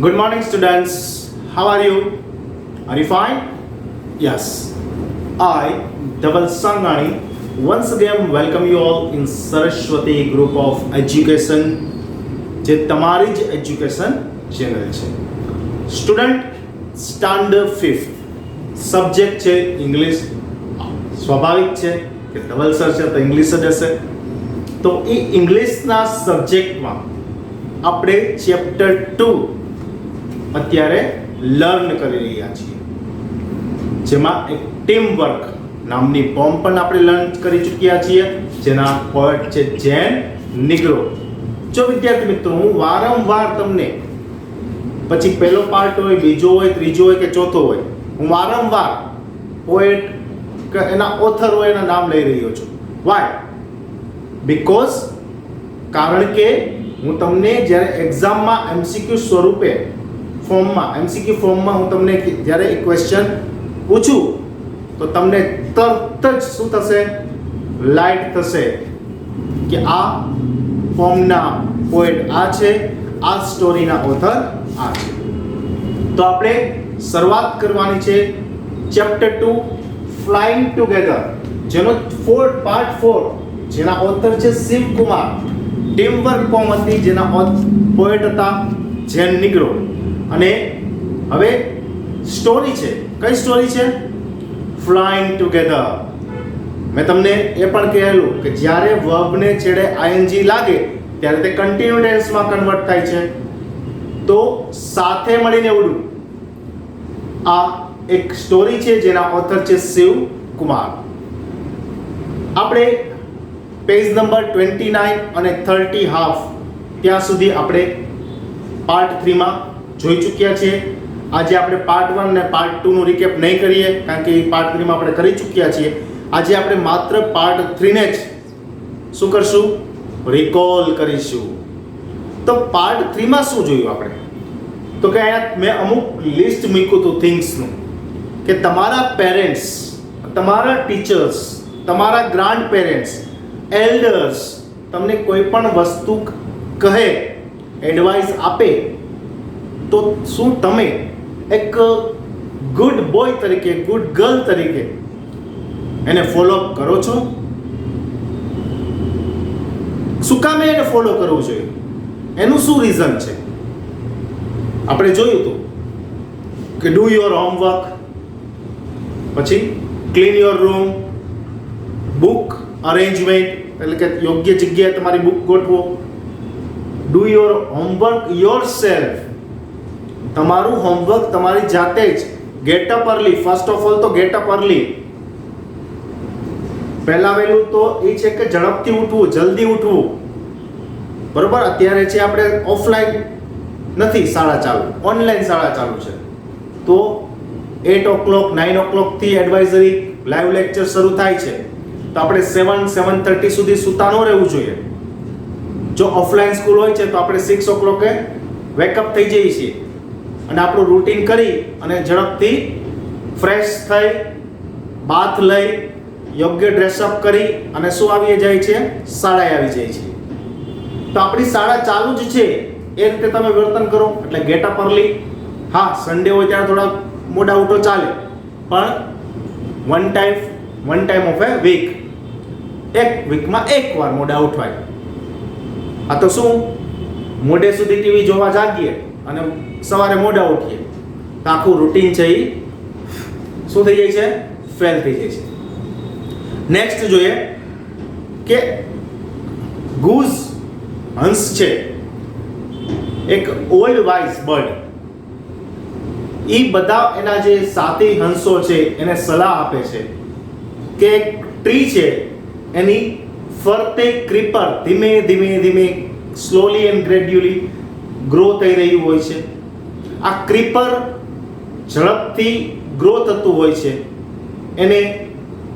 Good morning, students. How are you? Are you fine? Yes. I, Dhaval Sangani, once again welcome you all in Saraswati Group of Education, જે તમારી જ education channel છે. Student standard 5th subject છે English. સ્વાભાવિક છે કે Dhaval sir છે તો ઇંગ્લિશ જ હશે. તો એ ઇંગ્લિશના સબ્જેક્ટમાં આપણે ચેપ્ટર 2 અત્યારે લર્ન કરી રહ્યા છીએ, જેમાં એક ટીમ વર્ક નામની પોમ પણ આપણે લર્ન કરી ચૂક્યા છીએ, જેના પોએટ છે જેન નિગ્રો. જો વિદ્યાર્થી મિત્રો, હું વારંવાર તમને, પછી પહેલો પાર્ટ હોય, બીજો હોય, ત્રીજો હોય કે ચોથો હોય, હું વારંવાર પોએટ કે એના ઓથર હોય એના નામ લઈ રહ્યો છું. વાય? બીકોઝ કારણ કે હું તમને જ્યારે એક્ઝામમાં એમસીક્યુ સ્વરૂપે એમસીક્યુ ફોર્મમાં હું તમને જ્યારે એક ક્વેશ્ચન પૂછું તો તમને તરત જ શું થશે? લાઇટ થશે કે આ ફોર્મના પોએટ આ છે, આ સ્ટોરીના ઓથર આ છે. તો આપણે શરૂઆત કરવાની છે ચેપ્ટર 2 ફ્લાઇંગ ટુગેધર, જેનો પાર્ટ 4, જેના ઓથર છે શિવકુમાર. ટીમ વર્ક પોમ હતી, જેના પોએટ હતા જેન નિગ્રો. અને હવે સ્ટોરી છે. કઈ સ્ટોરી છે? Flying together. મેં તમને એ પણ કહેલું કે જ્યારે વર્બને છેડે આઈએનજી લાગે ત્યારે તે કન્ટિન્યુ ટેન્સમાં કન્વર્ટ થાય છે. તો સાથે મળીને ઉડવું, આ એક સ્ટોરી છે જેના ઓથર છે શિવકુમાર. આપણે પેજ નંબર 29 અને 30 હાફ ત્યાં સુધી આપણે પાર્ટ 3 માં જોઈ ચૂક્યા છીએ. આજે આપણે પાર્ટ 1 અને પાર્ટ 2 નું રિકેપ નહીં કરીએ, કારણ કે પાર્ટ 3 માં આપણે કરી ચૂક્યા છીએ. આજે આપણે માત્ર પાર્ટ 3 ને જ શું કરશું? રિકોલ કરીશું. તો પાર્ટ 3 માં શું જોયું આપણે? તો કે અહીંયા મેં અમુક લિસ્ટ મૂક્યું હતું થિંગ્સનું, કે તમારા પેરેન્ટ્સ, તમારા ટીચર્સ, તમારા ગ્રાન્ડ પેરેન્ટ્સ, એલ્ડર્સ તમને કોઈ પણ વસ્તુ કહે, એડવાઇસ આપે, તો શું તમે એક ગુડ બોય તરીકે, ગુડ ગર્લ તરીકે એને ફોલો કરો છો? શું કામ એને ફોલો કરવું જોઈએ? એનું શું રીઝન છે? આપણે જોયું હતું કે ડુ યોર હોમવર્ક, પછી clean your room, book arrangement, એટલે કે યોગ્ય જગ્યાએ તમારી બુક ગોઠવો. Do your homework your self, તમારું હોમવર્ક તમારી જાતે જ. Gate up early, first of all તો ગેટ અપ અર્લી. પહેલા વહેલું તો એ છે કે ઝડપથી ઉઠવું, જલ્દી ઉઠવું. બરોબર? અત્યારે છે આપણે ઓફલાઈન નથી શાળા ચાલુ, ઓનલાઈન શાળા ચાલુ છે. તો 8 o'clock 9 o'clock થી એડવાઇઝરી લાઈવ લેક્ચર શરૂ થાય છે. તો આપણે 7:30 સુધી સૂતા ન રહેવું જોઈએ. જો ઓફલાઈન સ્કૂલ હોય છે તો આપણે 6 o'clock વેકઅપ થઈ જઈએ છીએ અને આપણું રૂટીન કરી અને ઝડપથી ફ્રેશ થઈ, બાથ લઈ, યોગ્ય ડ્રેસઅપ કરી અને શું આવી જાય છે? શાળાએ આવી જાય છે. તો આપણી શાળા ચાલુ જ છે એ રીતે તમે વર્તન કરો. એટલે ગેટ અપ અર્લી. હા, સન્ડે હોય ત્યારે થોડા મોડા ઉઠો ચાલે, પણ one time of a week, એક વીકમાં એકવાર મોડા ઉઠવાય. આ તો શું, મોડે સુધી ટીવી જોવા જાગીએ અને સવારે મોડા ઉઠીએ તો આખું રૂટીન છે એ શું થઈ જાય છે? ફેલ થઈ જાય છે. નેક્સ્ટ જોઈએ કે ગૂઝ, હંસ છે, એક ઓલ્ડ વાઇઝ બર્ડ. એ બધા એના જે સાથી હંસો છે એને સલાહ આપે છે કે એક ટ્રી છે એની ફરતે ક્રીપર ધીમે ધીમે સ્લોલી એન્ડ ગ્રેડ્યુઅલી ગ્રો થઈ રહ્યું હોય છે. આ ક્રીપર ઝડપથી ગ્રો થતું હોય છે. એને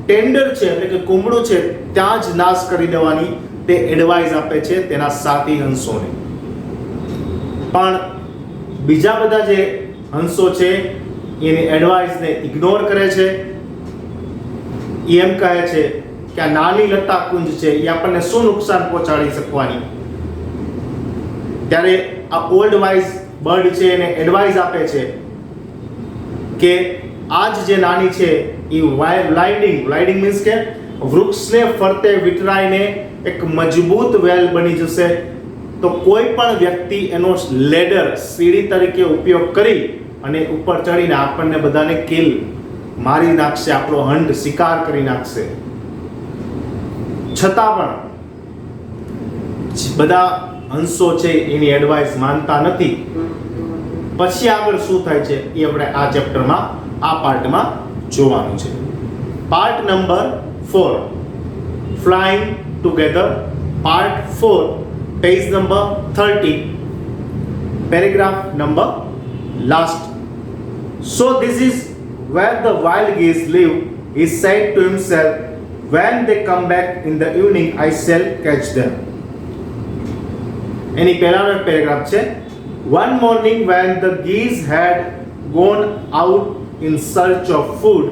ટેન્ડર છે એટલે કે કુમળું છે ત્યાં જ નાશ કરી દેવાની તે એડવાઇસ આપે છે તેના સાથી હંસોને. પણ બીજા બધા જે હંસો છે એની એડવાઇસને ઇગ્નોર કરે છે. એમ કહે છે કે આ નાની લતા કુંજ છે એ આપણને શું નુકસાન પહોંચાડી શકવાની. ત્યારે આ ઓલ્ડ વાઇઝ બર્ડ છે એને એડવાઇસ આપે છે કે આજ જે નાની છે એ ગ્લાઇડિંગ મીન્સ કે વૃક્ષને ફરતે વિટરાઈને એક મજબૂત વેલ બની જશે, તો કોઈ પણ વ્યક્તિ એનો લેડર સીડી તરીકે ઉપયોગ કરી અને ઉપર ચડીને આપણને બધાને કિલ મારી નાખશે, આપણો હંટ શિકાર કરી નાખશે. છતાં પણ બધા હંસો છે એની એડવાઇસ માનતા નથી. પછી આગળ શું થાય છે એ આપણે આ ચેપ્ટરમાં આ પાર્ટમાં જોવાનું છે. Part number 4 flying together, part 4, page number 30, paragraph number last. So this is where the wild geese live. He said to himself, when they come back in the evening I shall catch them. એની પહેલાનો paragraph છે. One morning when the geese had gone out in search of food,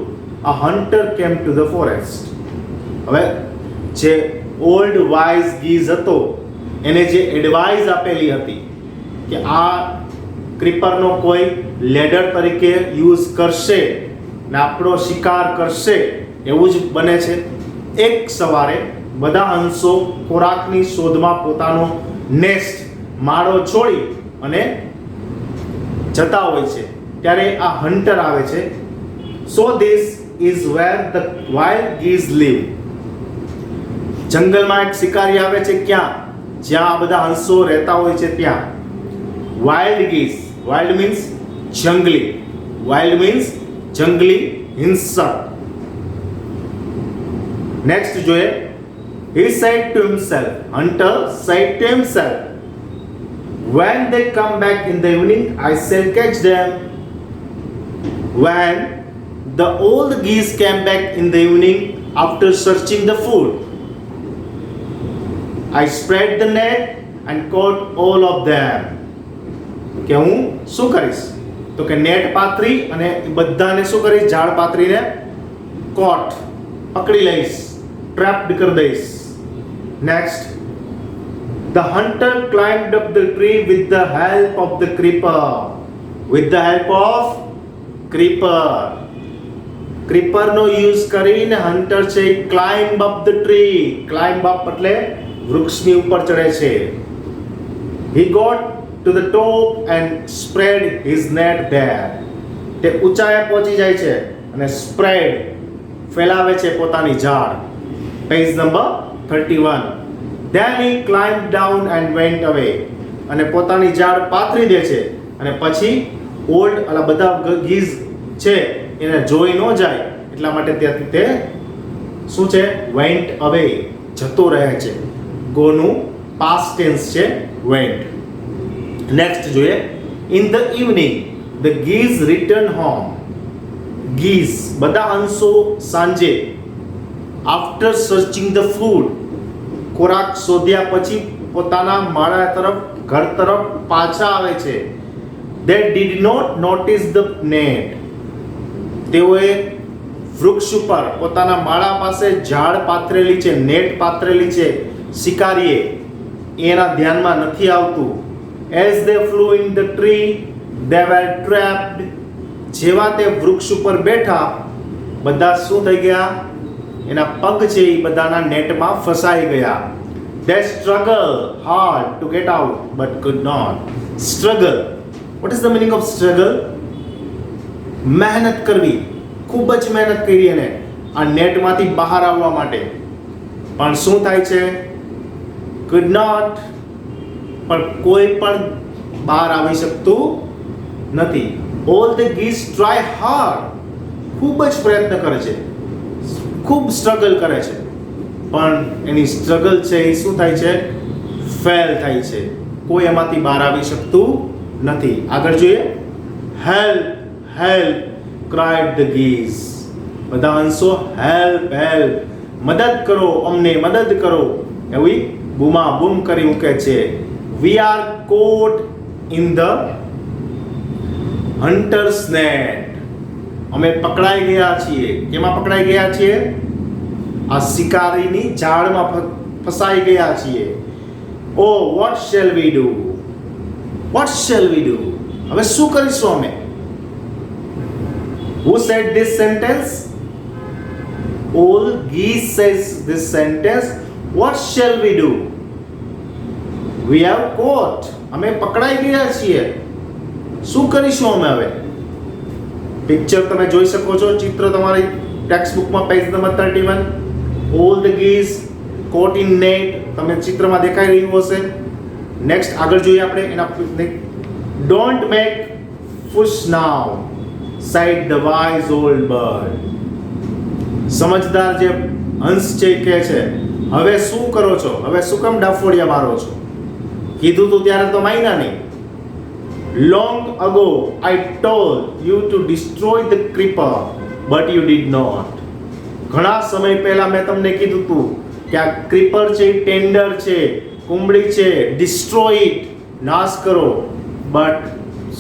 a hunter came to the forest. હવે જે old wise ગીઝ હતો એને જે advice આપેલી હતી કે આ ક્રીપરનો કોઈ લેડર તરીકે યુઝ કરશે ને આપણો શિકાર કરશે એવું જ બને છે. એક સવારે બધા હંસો ખોરાકની શોધમાં પોતાનો નેસ્ટ માળો છોડી અને જતા હોય છે ત્યારે આ હન્ટર આવે છે. So this is where the wild geese live. જંગલમાં એક શિકારી આવે છે ક્યાં? જ્યાં આ બધા હંસો રહેતા હોય છે ત્યાં. વાઇલ્ડ ગીઝ, વાઇલ્ડ મીન્સ જંગલી, વાઇલ્ડ મીન્સ જંગલી હિંસક. નેક્સ્ટ જોઈએ. He said to himself, hunter said to himself, when they come back in the evening I shall catch them. When the old geese came back in the evening after searching the food, I spread the net and caught all of them. કે હું શું કરીશ તો કે net પાથરી અને બધાને શું કરીશ, ઝાડ પાથરીને કોટ પકડી લઈશ, ટ્રેપ્ડ કરી દઈશ. Next, the hunter climbed up the tree with the help of the creeper. With the help of creeper. Creeper નો યુઝ કરીને હન્ટર છે climb up the tree. Climb up એટલે વૃક્ષની ઉપર ચડે છે. He got to the top and spread his net there. તે ઊંચાઈએ પહોંચી જાય છે અને સ્પ્રેડ ફેલાવે છે પોતાની ઝાડ. Page number 31. Then he climbed down and went away. અને પોતાની ઝાડ પાથરી દે છે અને પછી ઓલ્ડ અલા બધા ગીઝ છે એને જોઈ ન જાય એટલા માટે ત્યાંથી તે શું છે went away, જતો રહે છે. go નું past tense છે went. નેક્સ્ટ જોઈએ. In the evening the geese returned home. geese બધા હંસો સાંજે after searching the food ખોરાક શોધ્યા પછી પોતાના માળા તરફ ઘર તરફ પાછા આવે છે. They did not notice the net. તેઓએ વૃક્ષ ઉપર પોતાના માળા પાસે ઝાડ પાથરેલી છે, નેટ પાથરેલી છે શિકારીએ, એના ધ્યાનમાં નથી આવતું. As they flew in the tree they were trapped. જેવા તે વૃક્ષ ઉપર બેઠા બધા શું થઈ ગયા, એના પગ છે એ બધાના નેટમાં ફસાઈ ગયા. They struggled hard to get out but could not. Struggle, what is the meaning of struggle? મહેનત કરવી, ખૂબ જ મહેનત કરી એને આ નેટમાંથી બહાર આવવા માટે, પણ શું થાય છે, could not, પણ કોઈ પણ બહાર આવી શકતું નથી. All the geese try hard, ખૂબ જ પ્રયત્ન કરે છે, ખૂબ સ્ટ્રગલ કરે છે, પણ એની સ્ટ્રગલ છે એ શું થાય છે, ફેલ થાય છે, કોઈ એમાંથી બહાર આવી શકતું નથી. આગળ જોઈએ. Help help cried the geese. બધા હંસો હેલ્પ હેલ્પ, મદદ કરો, અમને મદદ કરો એવી બૂમા બૂમ કરી મૂકે છે. We are caught in the hunter's net. અમે પકડાઈ ગયા છીએ. કેમાં પકડાઈ ગયા છીએ? આ શિકારીની જાળમાં ફસાઈ ગયા છીએ. Oh what shall we do, what shall we do. હવે શું કરીશું અમે? Who said this sentence? All geese says this sentence. What shall we do? We have caught. અમે પકડાઈ ગયા છીએ. શું કરીશું અમે હવે? પિક્ચર તમે જોઈ શકો છો, ચિત્ર તમારી ટેક્સ્ટ બુકમાં page number 31. All the geese caught in net. તમે ચિત્રમાં દેખાઈ રહ્યું હશે. નેક્સ્ટ આગળ જોઈએ આપણે એના. Don't make fuss now, said the wise old bird. સમજદાર જે હંસ છે કહે છે, હવે શું કરો છો? હવે શું કામ ડાફોડિયા મારો છો? કીધું તું ત્યારે તો માન્યા નહીં. Long ago I told you to destroy the creeper, but you did not. ઘણા સમય પહેલા મેં તમને કીધું તું કે આ ક્રીપર છે, ટેન્ડર છે, કુંબળી છે, destroy it, નાશ કરો. બટ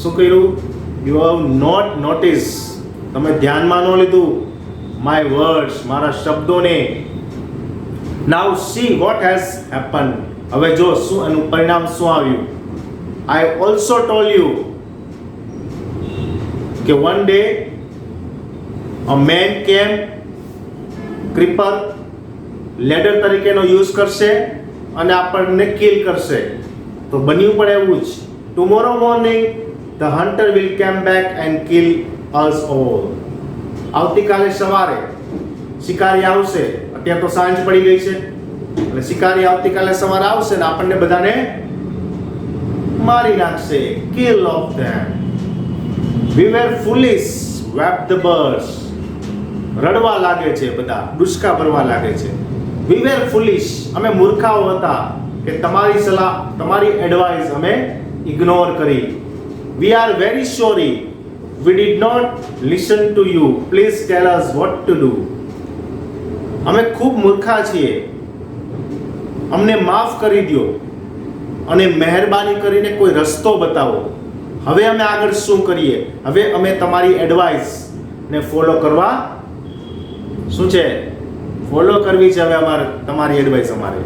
શું કર્યું? You have not notice. તમે ધ્યાનમાં ન લીધું માય વર્ડ્સ, મારા શબ્દોને. Now see what has happen. હવે જો શું એનું પરિણામ શું આવ્યું. આઈ ઓલ્સો ટોલ્ડ યુ કે one day a man came, creeper ladder તરીકેનો યુઝ કરશે અને આપણને કિલ કરશે. તો બન્યું પણ એવું જ. Tomorrow morning the hunter will come back and kill us all. આવતીકાલે સવારે શિકારી આવશે. અત્યારે તો સાંજ પડી ગઈ છે, એટલે શિકારી આવતીકાલે સવારે આવશે ને આપણને બધાને મારી નાખશે. Kill off them. We were foolish, wept the birds. રડવા લાગે છે બધા, ડુસકા ભરવા લાગે છે. વી વેર ફુલિશ, અમે મૂર્ખાઓ હતા કે તમારી સલાહ, તમારી એડવાઇસ અમે ઇગ્નોર કરી. We are very sorry, we did not listen to you, please tell us what to do. અમે ખૂબ મૂર્ખા છીએ, અમને માફ કરી દો અને મહેરબાની કરીને કોઈ રસ્તો બતાવો. હવે અમે આગળ શું કરીએ? હવે અમે તમારી એડવાઇસ ને ફોલો કરવા શું છે? ફોલો કરવી છે હવે અમારે તમારી એડવાઇસ અમારે.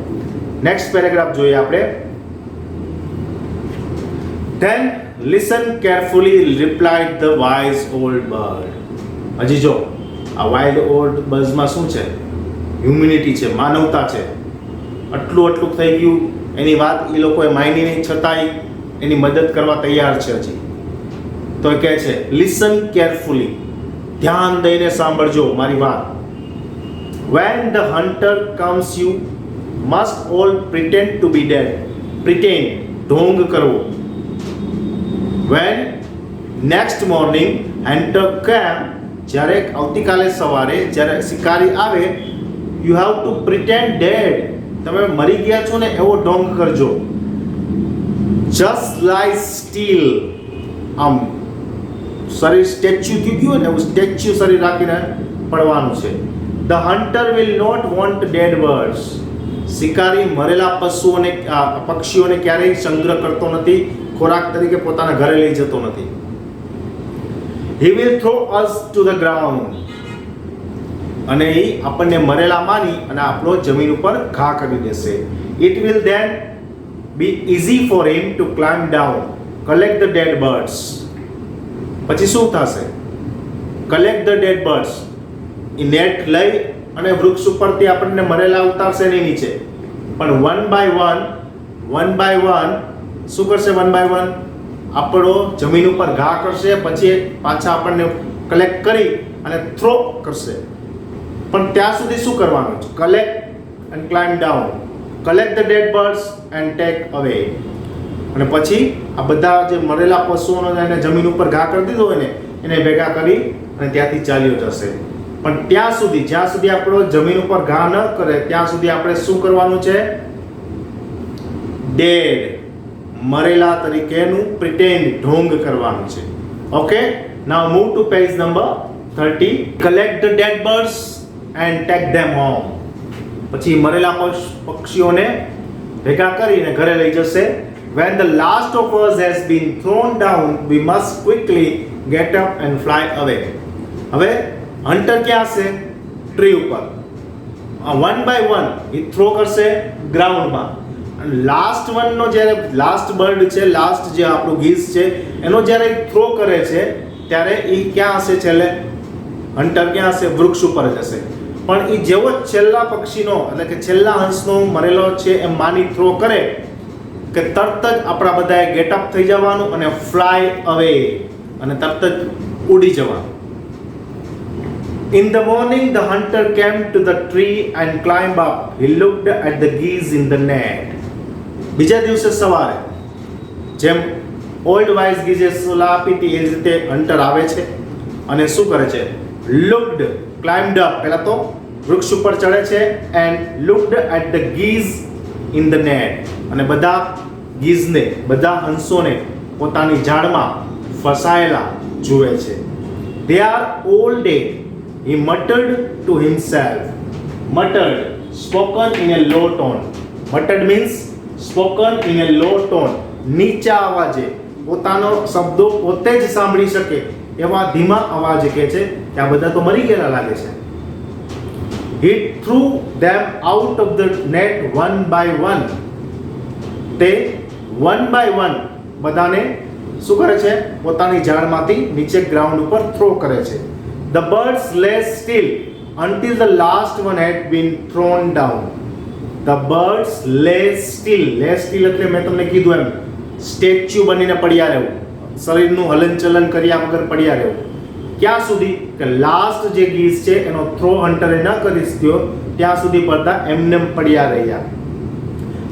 નેક્સ્ટ પેરેગ્રાફ જોઈએ આપણે. Then listen carefully, replied the wise old bird. હજી જો આ વાઇલ્ડ ઓલ્ડ બર્ડ્સમાં શું છે? હ્યુમિનિટી છે, માનવતા છે. આટલું થઈ ગયું, એની વાત એ લોકોએ માની નહીં, છતાંય એની મદદ કરવા તૈયાર છે હજી. તો એ કહે છે લિસન કેરફુલી, ધ્યાન દઈને સાંભળજો મારી વાત. When the hunter comes you must all pretend to be dead. Pretend, ઢોંગ કરવો. When next morning hunter came, જ્યારે આવતીકાલે સવારે જ્યારે શિકારી આવે, you have to pretend dead. તમે મરી ગયા છો ને એવો ઢોંગ કરજો. Just lie still. આમ શરીર સ્ટેચ્યુ થઈ ગયું ને એવું સ્ટેચ્યુ શરીર રાખીને પડવાનું છે. The hunter will not want dead birds. શિકારી મરેલા પશુઓને, પક્ષીઓને ક્યારેય સંગ્રહ કરતો નથી, ખોરાક તરીકે પોતાના ઘરે લઈ જતો નથી. He will throw us to the ground. અને એ આપણને મરેલા માની અને આપણો જમીન ઉપર ઘા કરી દેશે. It will then be easy for him to climb down, collect the dead birds. પછી શું થશે? Collect the dead birds. A net લઈ અને વૃક્ષ ઉપરથી આપણને મરેલા ઉતારશે નહીં નીચે, પણ વન બાય વન શું કરશે? વન બાય વન આપણો જમીન ઉપર ઘા કરશે, પછી પાછા આપણને કલેક્ટ કરી અને થ્રો કરશે. પણ ત્યાં સુધી શું કરવાનું છે? Collect and climb down, collect the dead birds and take away. અને પછી આ બધા જે મરેલા પશુઓનો એને જમીન ઉપર ઘા કરી દીધો હોય ને એને ભેગા કરી અને ત્યાંથી ચાલ્યો જશે. પણ ત્યાં સુધી, જ્યાં સુધી આપણો જમીન ઉપર ઘા ન કરે ત્યાં સુધી આપણે શું કરવાનું છે? ડેડ, મરેલા તરીકેનું પ્રિટેન્ડ, ઢોંગ કરવાનું છે. Okay, now move to page number 30. Collect the dead birds and take them home. પછી મરેલા પક્ષીઓને ભેગા કરીને ઘરે લઈ જશે. When the last of us has been thrown down, we must quickly get up and fly away. હવે hunter ક્યાં હશે? ટ્રી ઉપર. વન બાય વન એ થ્રો કરશે ગ્રાઉન્ડમાં. અને લાસ્ટ વનનો જ્યારે લાસ્ટ બર્ડ છે, લાસ્ટ જે આપણું ગીઝ છે એનો જ્યારે થ્રો કરે છે ત્યારે એ ક્યાં હશે? છેલ્લે હન્ટર ક્યાં હશે? વૃક્ષ ઉપર જ હશે. પણ એ જેવો છેલ્લા પક્ષીનો એટલે કે છેલ્લા હંસનો મરેલો છે એમ માની થ્રો કરે કે તરત જ આપણા બધાએ ગેટ અપ થઈ જવાનું અને ફ્લાય અવે અને તરત જ ઉડી જવાનું. In the morning, the hunter came to the tree and climbed up. He looked at the geese in the net. બીજા દિવસે સવારે જેમ ઓલ્ડ વાઇઝ ગીઝે સલાહ આપી હતી એ રીતે હન્ટર આવે છે અને શું કરે છે? લુક્ડ, ક્લાઇમ્ડ અપ, પહેલા તો વૃક્ષ ઉપર ચડે છે and looked at the geese in the net, અને બધા ગીઝને, બધા હંસોને પોતાની ઝાડમાં ફસાયેલા જુએ છે. They are all dead. He muttered to himself. Muttered, spoken in a low tone. Muttered means spoken in a low tone. નીચા અવાજે પોતાનો શબ્દો પોતે જ સાંભળી શકે એવા ધીમા અવાજે કહે છે કે આ બધા તો મરી ગયેલા લાગે છે. He threw them out of the net one by one. તે one by one બધાને શું કરે છે? પોતાની ઝાડમાંથી નીચે ગ્રાઉન્ડ ઉપર થ્રો કરે છે. The birds lay still until the last one had been thrown down. The birds lay still. Lay still એટલે મેં તમને કીધું એમ સ્ટેચ્યુ બનીને પડ્યા રહેવું, શરીરનું હલનચલન કર્યા વગર પડ્યા રહેવું. ક્યાં સુધી? કે લાસ્ટ જે ગીઝ છે એનો થ્રો હન્ટરે ન કરી શક્યો ત્યાં સુધી બધા એમને પડ્યા રહ્યા.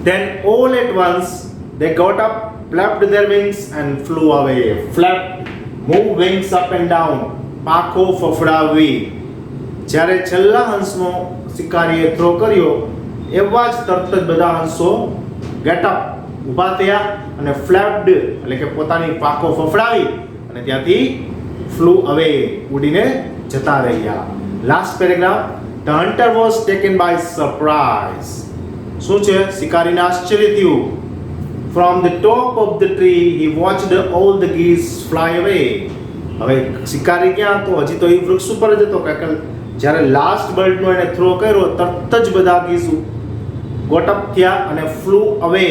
Then all at once they got up, flapped their wings and flew away. Flapped, move wings up and down. પાંખો ફફડાવી. જ્યારે છેલ્લા હંસનો શિકારીએ થ્રો કર્યો એવા જ તરત જ બધા હંસો ગેટઅપ, ઊભા થયા અને ફ્લેપ્ડ એટલે કે પોતાની પાંખો ફફડાવી અને ત્યાંથી ફ્લુ અવે, ઉડીને જતા રહ્યા. Last paragraph. The hunter was taken by surprise. શું છે? શિકારીને આશ્ચર્ય થયું. From the top of the tree he watched all the geese fly away. હવે શિકારી ક્યાં હતો? હજી તો એ વૃક્ષ ઉપર જ હતો. કારણ કે જ્યારે લાસ્ટ બર્ડનો એને થ્રો કર્યો તરત જ બધા ગીઝ ગોટઅપ થયા અને ફ્લુ અવે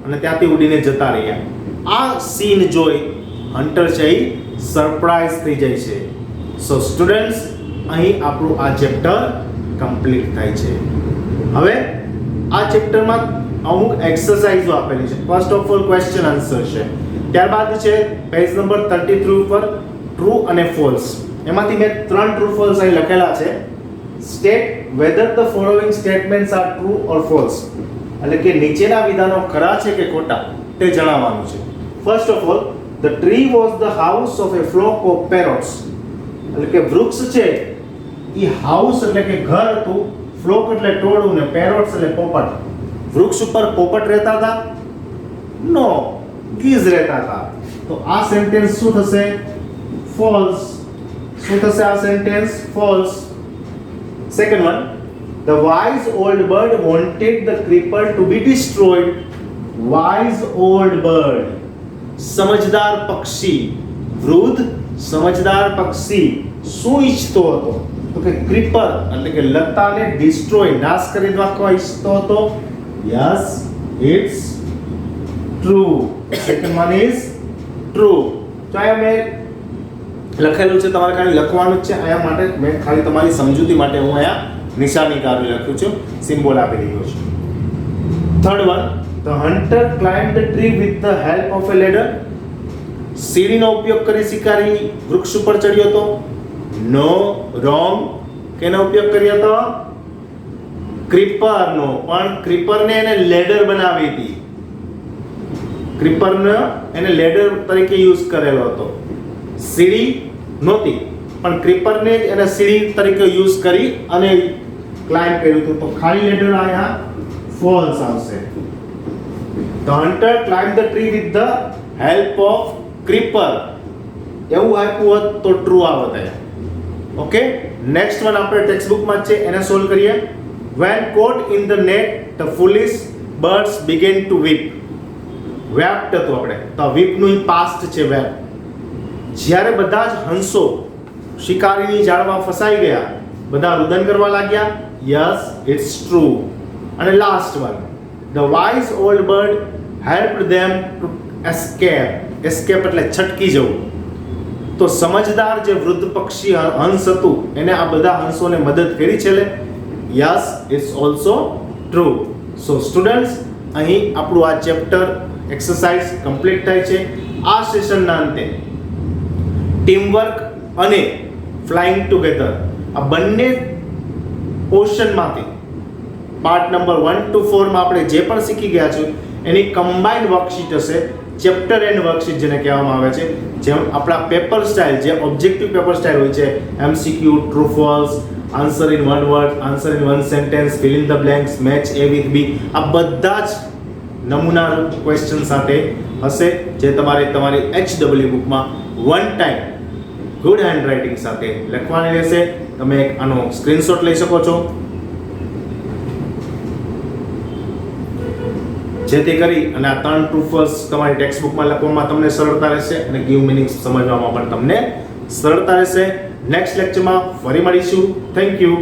અને ત્યાંથી ઉડીને જતા રહ્યા. આ સીન જોઈ હન્ટર છે એ સરપ્રાઈઝ થઈ જાય છે. સો સ્ટુડન્ટ્સ, અહીં આપણું આ ચેપ્ટર કમ્પ્લીટ થાય છે. હવે આ ચેપ્ટરમાં અમુક એક્સરસાઇઝો આપેલી છે. First of all question answer છે. ત્યારબાદ છે પેજ નંબર 33 ઉપર ટ્રુ અને ફોલ્સ. એમાંથી મેં 3 ટ્રુ ફોલ્સ અહીં લખેલા છે. State whether the following statements are true or false, એટલે કે નીચેના વિધાનો ખરા છે કે ખોટા તે જણાવવાનું છે. First of all, the tree was the house of A flock of parrots, એટલે કે વૃક્ષ છે એ હાઉસ એટલે કે ઘર હતું, ફ્લોક એટલે ટોળું ને પેરોટ્સ એટલે પોપટ. વૃક્ષ ઉપર પોપટ રહેતા હતા? નો, ગીઝ રહેતા હતા. તો આ સેન્ટેન્સ શું થશે? ફોલ્સ. શું થશે આ sentence? False. Second one, the wise old bird wanted the creeper to be destroyed. Wise old bird, સમજદાર પક્ષી, વૃદ્ધ સમજદાર પક્ષી શું ઈચ્છતો હતો? તો કે ક્રીપર એટલે કે લતાને ડિસ્ટ્રોય, નાશ કરી નાખવા ઈચ્છતો હતો. Yes, it's true. Second one is true. તો અહીંયા મેં લખેલું છે, તમારે ખાલી લખવાનું જ છે. અહીંયા માટે મેં ખાલી તમારી સમજૂતી માટે હું અહીંયા નિશાની કાઢી લખ્યું છું, સિમ્બોલ આપી રહ્યો છું. Third one, the hunter climb the tree with the help of a ladder. સીડીનો ઉપયોગ કરી શિકારી વૃક્ષ ઉપર ચડ્યો હતો? નો, રોંગ. કેનો ઉપયોગ કર્યો હતો? ક્રીપરનો. પણ ક્રીપરને એને લેડર બનાવી હતી. ક્રીપરને એને લેડર તરીકે યુઝ કરેલો હતો. સીડી નહોતી, પણ ક્રીપરને જ એને સીડી તરીકે યુઝ કરી અને ક્લાઇમ્બ કર્યું હતું. તો ખાલી લેડર અહીંયા ફોલ્સ આવશે. The hunter climb the tree with the help of creeper એવું આપ્યું હોત તો ટ્રુ આવત. ઓકે, નેક્સ્ટ વન આપણે ટેક્સ્ટ બુકમાં છે, એને સોલ્વ કરીએ. When caught in the net, the foolish birds began to weep. વેપ્ટ હતું આપણે, તો વીપનું પાસ્ટ છે વેપ. જ્યારે બધા જ હંસો શિકારીની જાળમાં ફસાઈ ગયા, બધા રુદન કરવા લાગ્યા. Yes, it's true. અને last one, The wise old bird helped them to escape. Escape એટલે છટકી જવું. તો સમજદાર જે વૃદ્ધ પક્ષી હંસ હતું એને આ બધા હંસોને મદદ કરી છે લે. Yes, it's also true. So students, અહીં આપણું આ ચેપ્ટર એક્સરસાઇઝ કમ્પ્લીટ થાય છે. આ સેશનના અંતે ટીમવર્ક અને ફ્લાઇંગ ટુગેધર આ બંને પોર્શનમાંથી પાર્ટ નંબર 1 to 4 માં આપણે જે પણ શીખી ગયા છે એની કમ્બાઇન્ડ વર્કશીટ હશે, ચેપ્ટર એન્ડ વર્કશીટ જેને કહેવામાં આવે છે. જેમ આપણા પેપર સ્ટાઇલ, જે ઓબ્જેક્ટિવ પેપર સ્ટાઇલ હોય છે, MCQ, true false, answer in one word, answer in one sentence, fill in the blanks, match A with B, આ બધા જ નમૂનારૂપ ક્વેશ્ચન સાથે હશે જે તમારે તમારી HW બુકમાં વન ટાઈમ ગુડ હેન્ડરાઇટિંગ સાથે લખવાની રહેશે. તમે એક આનો સ્ક્રીનશોટ લઈ શકો છો, જેથી કરી અને આ 3 ટ્રુ ફોલ્સ તમારી ટેક્સ્ટ બુકમાં લખવામાં તમને સરળતા રહેશે અને ગીવ મીનિંગ સમજવામાં પણ તમને સરળતા રહેશે. નેક્સ્ટ લેક્ચરમાં ફરી મળીશું. Thank you.